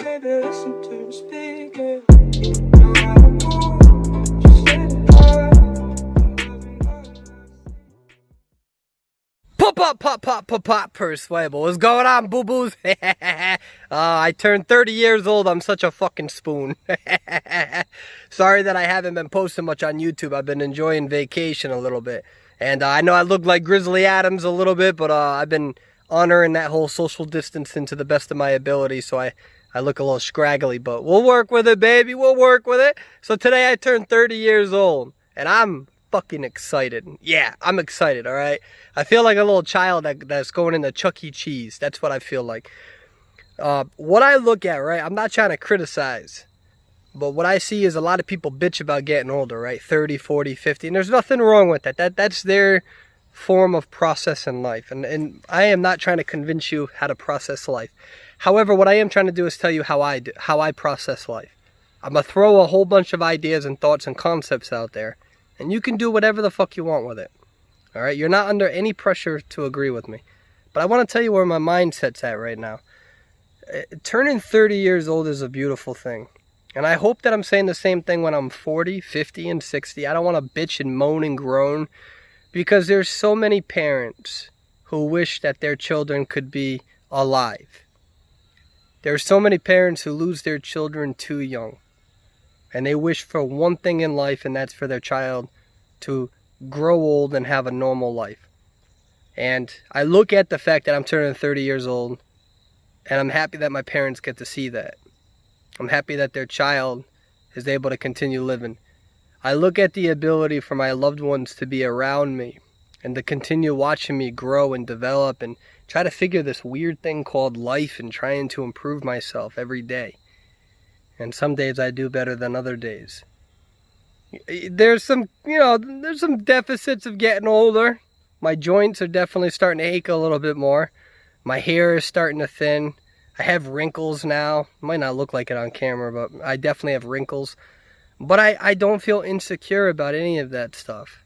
baby, listen to me speak, yeah. No matter what, just let it go. Pop, Persuadable. What's going on, boo-boos? I turned 30 years old. I'm such a fucking spoon. Sorry that I haven't been posting much on YouTube. I've been enjoying vacation a little bit. And I know I look like Grizzly Adams a little bit, but I've been honoring that whole social distancing to the best of my ability, so I look a little scraggly, but we'll work with it, baby. We'll work with it. So today I turned 30 years old, and I'm fucking excited. Yeah, I'm excited, all right? I feel like a little child that's going into Chuck E. Cheese. That's what I feel like. What I look at, right, I'm not trying to criticize, but what I see is a lot of people bitch about getting older, right? 30, 40, 50, and there's nothing wrong with that. That's their form of process in life, and I am not trying to convince you how to process life. However, what I am trying to do is tell you how I process life. I'm going to throw a whole bunch of ideas and thoughts and concepts out there, and you can do whatever the fuck you want with it. All right? You're not under any pressure to agree with me. But I want to tell you where my mindset's at right now. Turning 30 years old is a beautiful thing. And I hope that I'm saying the same thing when I'm 40, 50, and 60. I don't want to bitch and moan and groan, because there's so many parents who wish that their children could be alive. There are so many parents who lose their children too young. And they wish for one thing in life, and that's for their child to grow old and have a normal life. And I look at the fact that I'm turning 30 years old, and I'm happy that my parents get to see that. I'm happy that their child is able to continue living. I look at the ability for my loved ones to be around me and to continue watching me grow and develop and try to figure this weird thing called life and trying to improve myself every day. And some days I do better than other days. There's some deficits of getting older. My joints are definitely starting to ache a little bit more. My hair is starting to thin. I have wrinkles now. Might not look like it on camera, but I definitely have wrinkles. But I don't feel insecure about any of that stuff,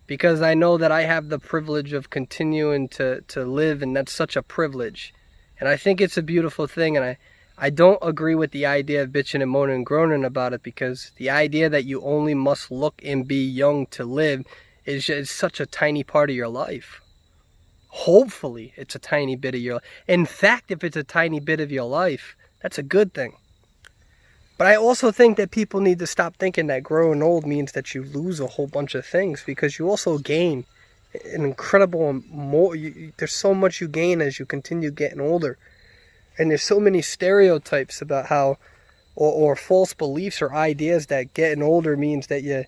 because I know that I have the privilege of continuing to live, and that's such a privilege. And I think it's a beautiful thing, and I don't agree with the idea of bitching and moaning and groaning about it, because the idea that you only must look and be young to live is such a tiny part of your life. Hopefully it's a tiny bit of your life. In fact, if it's a tiny bit of your life, that's a good thing. But I also think that people need to stop thinking that growing old means that you lose a whole bunch of things, because you also gain an incredible more. There's so much you gain as you continue getting older. And there's so many stereotypes about how, or false beliefs or ideas that getting older means that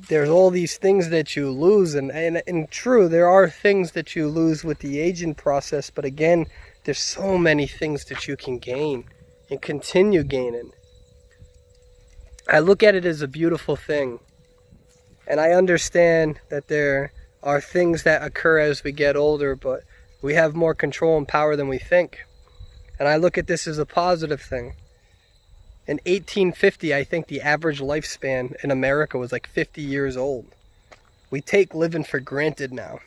there's all these things that you lose. And true, there are things that you lose with the aging process. But again, there's so many things that you can gain and continue gaining. I look at it as a beautiful thing. And I understand that there are things that occur as we get older, but we have more control and power than we think. And I look at this as a positive thing. In 1850, I think the average lifespan in America was like 50 years old. We take living for granted now.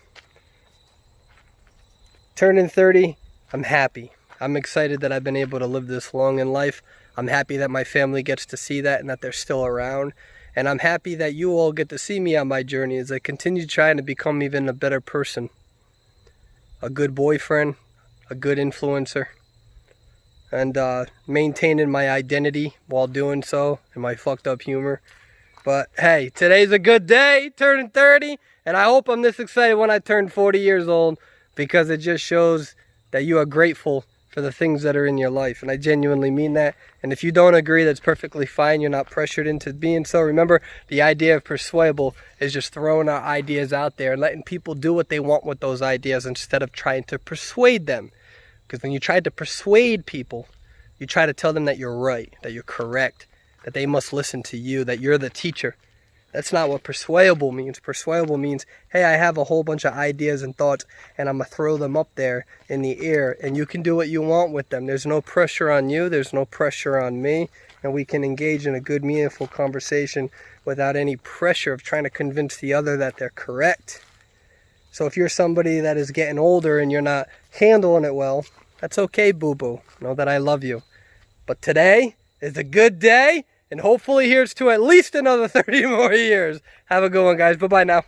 Turning 30, I'm happy. I'm excited that I've been able to live this long in life. I'm happy that my family gets to see that and that they're still around. And I'm happy that you all get to see me on my journey as I continue trying to become even a better person. A good boyfriend, a good influencer, and maintaining my identity while doing so, and my fucked up humor. But hey, today's a good day, turning 30, and I hope I'm this excited when I turn 40 years old, because it just shows that you are grateful for the things that are in your life, and I genuinely mean that. And if you don't agree, that's perfectly fine. You're not pressured into being so. Remember, the idea of Persuadable is just throwing our ideas out there and letting people do what they want with those ideas instead of trying to persuade them. Because when you try to persuade people, you try to tell them that you're right, that you're correct, that they must listen to you, that you're the teacher. That's not what persuadable means. Persuadable means, hey, I have a whole bunch of ideas and thoughts, and I'm going to throw them up there in the air, and you can do what you want with them. There's no pressure on you. There's no pressure on me, and we can engage in a good, meaningful conversation without any pressure of trying to convince the other that they're correct. So if you're somebody that is getting older and you're not handling it well, that's okay, boo-boo. Know that I love you. But today is a good day, and hopefully here's to at least another 30 more years. Have a good one, guys. Bye-bye now.